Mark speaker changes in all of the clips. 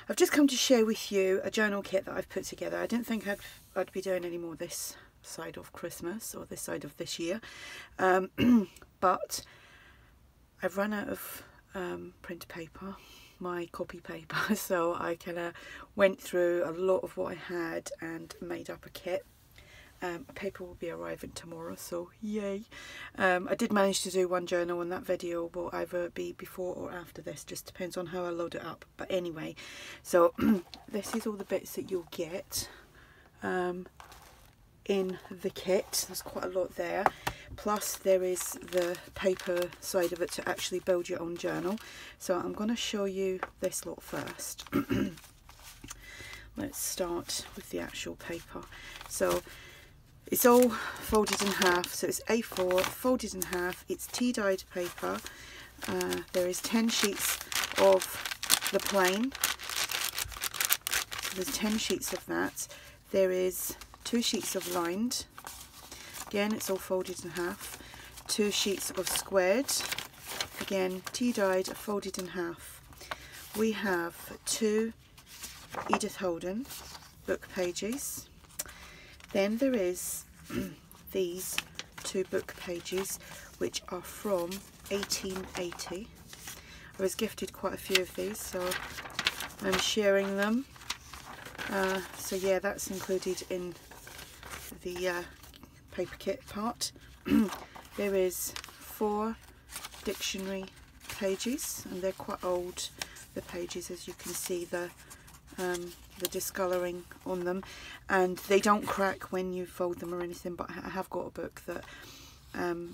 Speaker 1: I've just come to share with you a journal kit that I've put together. I didn't think I'd be doing any more this side of Christmas or this side of this year, but I've run out of print paper, my copy paper, so I kind of went through a lot of what I had and made up a kit. Paper will be arriving tomorrow, so yay. I did manage to do one journal, and that video will either be before or after this, just depends on how I load it up. But anyway, so this is all the bits that you'll get in the kit. There's quite a lot there, plus there is the paper side of it to actually build your own journal. So I'm going to show you this lot first. Let's start with the actual paper. So it's all folded in half, so it's A4 folded in half. It's tea dyed paper. There is 10 sheets of the plain. There's 10 sheets of that. There is 2 sheets of lined. Again, it's all folded in half. 2 sheets of squared. Again, tea dyed, folded in half. We have 2 Edith Holden book pages. Then there is these 2 book pages, which are from 1880. I was gifted quite a few of these, so I'm sharing them. So yeah, that's included in the paper kit part. There is 4 dictionary pages, and they're quite old, the pages, as you can see the discolouring on them, and they don't crack when you fold them or anything, but I have got a book that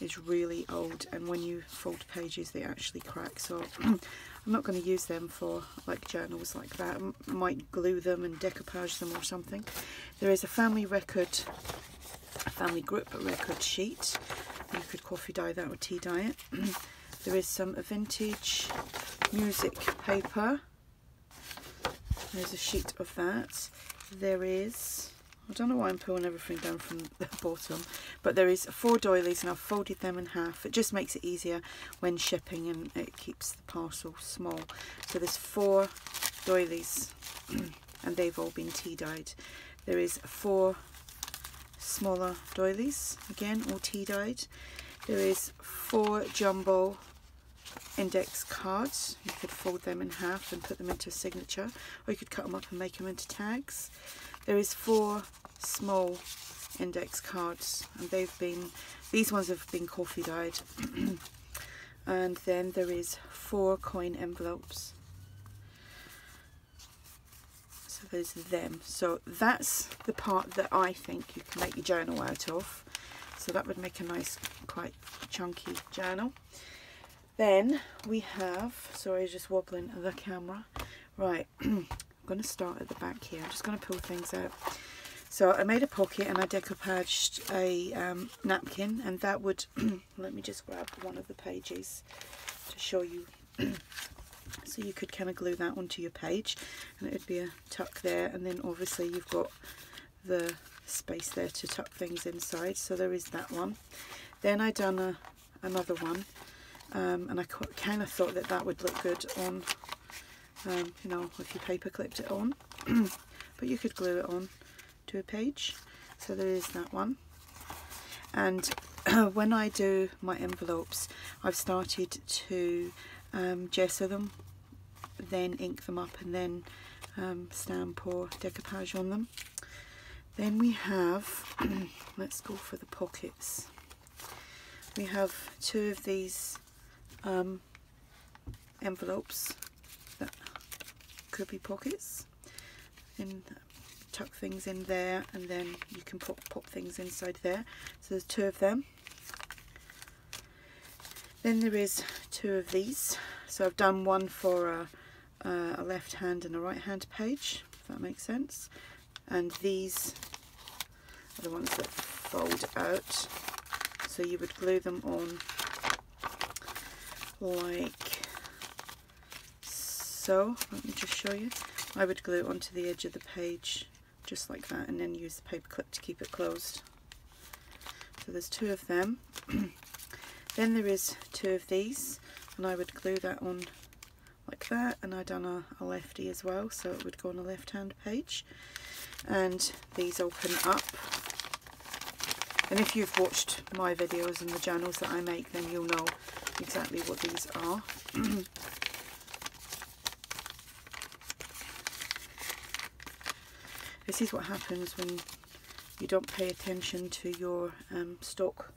Speaker 1: is really old, and when you fold pages they actually crack, so I'm not going to use them for like journals like that. I might glue them and decoupage them or something. There is a family group record sheet. You could coffee dye that or tea dye it. There is some vintage music paper. There's a sheet of that. There is, I don't know why I'm pulling everything down from the bottom, but there is 4 doilies, and I've folded them in half. It just makes it easier when shipping, and it keeps the parcel small. So there's 4 doilies and they've all been tea dyed. There is 4 smaller doilies, again all tea dyed. There is 4 jumbo index cards. You could fold them in half and put them into a signature, or you could cut them up and make them into tags. There is 4 small index cards, and these ones have been coffee dyed. And then there is 4 coin envelopes. So there's them. So that's the part that I think you can make your journal out of. So that would make a nice, quite chunky journal. Then we have, sorry, just wobbling the camera. Right, I'm going to start at the back here. I'm just going to pull things out. So I made a pocket and I decoupaged a napkin, and that would, let me just grab one of the pages to show you. So you could kind of glue that onto your page, and it would be a tuck there, and then obviously you've got the space there to tuck things inside. So there is that one. Then I done another one. And I kind of thought that would look good on, you know, if you paper clipped it on, but you could glue it on to a page. So there is that one. And when I do my envelopes, I've started to gesso them, then ink them up, and then stamp or decoupage on them. Then we have, let's go for the pockets. We have 2 of these envelopes that could be pockets, and tuck things in there, and then you can pop things inside there. So there's 2 of them. Then there is 2 of these. So I've done one for a left hand and a right hand page, if that makes sense. And these are the ones that fold out. So you would glue them on like so. Let me just show you. I would glue it onto the edge of the page just like that, and then use the paper clip to keep it closed. So there's 2 of them. Then there is 2 of these, and I would glue that on like that, and I done a lefty as well, so it would go on a left hand page. And these open up, and if you've watched my videos and the journals that I make, then you'll know exactly what these are. This is what happens when you don't pay attention to your stock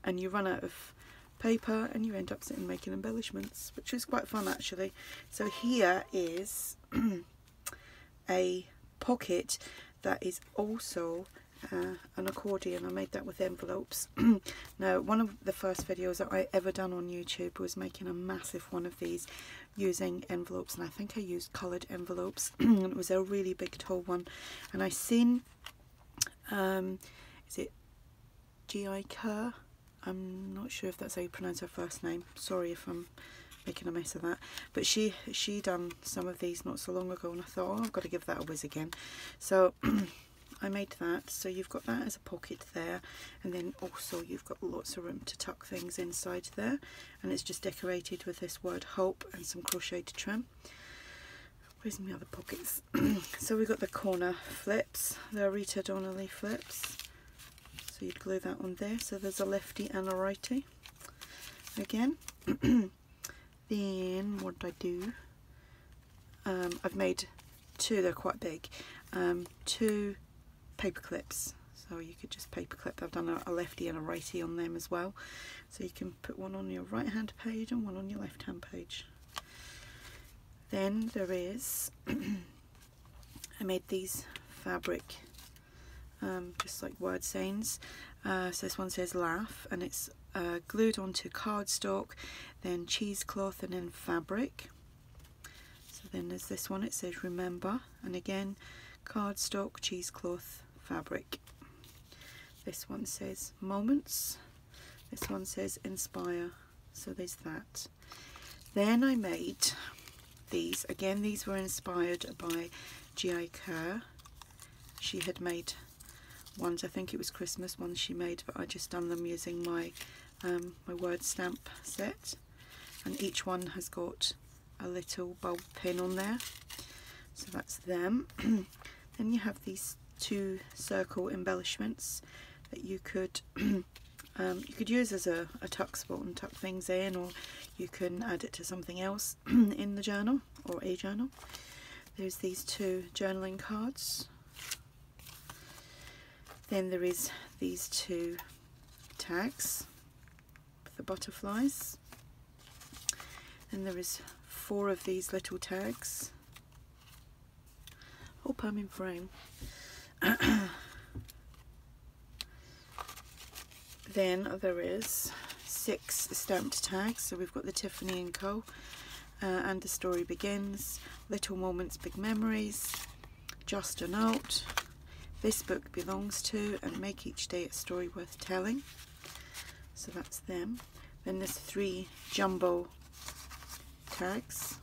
Speaker 1: and you run out of paper and you end up sitting making embellishments, which is quite fun actually. So here is a pocket that is also an accordion. I made that with envelopes. Now, one of the first videos that I ever done on YouTube was making a massive one of these using envelopes, and I think I used coloured envelopes. And it was a really big tall one, and I seen is it G.I. Kerr? I'm not sure if that's how you pronounce her first name, sorry if I'm making a mess of that, but she done some of these not so long ago, and I thought, oh, I've got to give that a whiz again. So I made that, so you've got that as a pocket there, and then also you've got lots of room to tuck things inside there, and it's just decorated with this word hope and some crocheted trim. Where's my other pockets? So we've got the corner flips, the Rita Donnelly flips, so you'd glue that on there, so there's a lefty and a righty again. Then what did I do? I've made two, they're quite big, two paper clips, so you could just paper clip. I've done a lefty and a righty on them as well, so you can put one on your right hand page and one on your left hand page. Then there is I made these fabric just like word sayings. So this one says laugh, and it's glued onto cardstock, then cheesecloth, and then fabric. So then there's this one, it says remember, and again cardstock, cheesecloth, fabric. This one says moments, this one says inspire, so there's that. Then I made these, again these were inspired by G.I. Kerr. She had made ones, I think it was Christmas ones she made, but I just done them using my my word stamp set, and each one has got a little bulb pin on there, so that's them. Then you have these two circle embellishments that you could use as a tuck spot and tuck things in, or you can add it to something else in the journal or a journal. There's these two journaling cards. Then there is these two tags with the butterflies. And there is 4 of these little tags. Hope I'm in frame. Then there is 6 stamped tags. So we've got the Tiffany & Co. And the Story Begins, Little Moments, Big Memories, Just a Note, This Book Belongs To, and Make Each Day a Story Worth Telling. So that's them. Then there's 3 jumbo tags.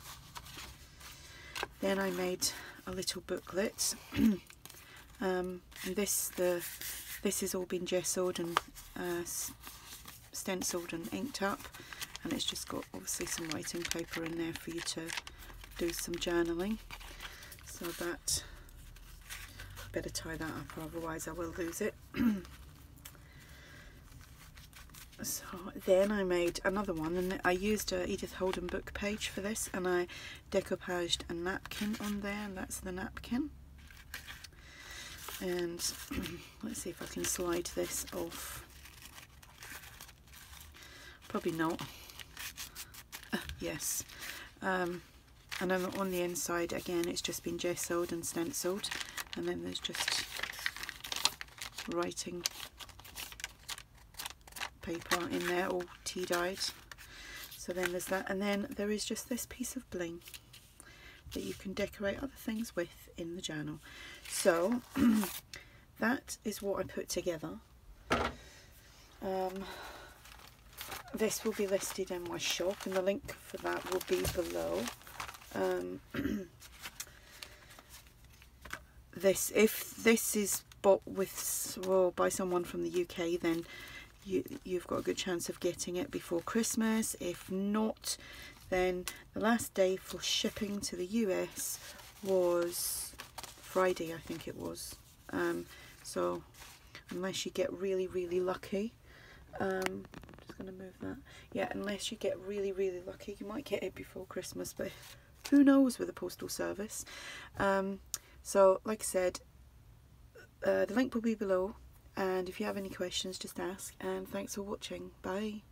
Speaker 1: Then I made a little booklet. And this has all been gessoed and stenciled and inked up, and it's just got obviously some writing paper in there for you to do some journaling. So that, I better tie that up, or otherwise I will lose it. So then I made another one, and I used a Edith Holden book page for this, and I decoupaged a napkin on there, and that's the napkin. And let's see if I can slide this off. Probably not. Yes. And then on the inside again it's just been gessoed and stenciled, and then there's just writing paper in there, all tea dyed. So then there's that, and then there is just this piece of bling that you can decorate other things with in the journal. So that is what I put together. This will be listed in my shop, and the link for that will be below. If this is bought with, well, by someone from the UK, then you've got a good chance of getting it before Christmas. If not, Then the last day for shipping to the US was Friday, I think it was. So unless you get really, really lucky, I'm just going to move that. Yeah, unless you get really, really lucky, you might get it before Christmas, but who knows with the postal service. So like I said, the link will be below, and if you have any questions, just ask, and thanks for watching. Bye.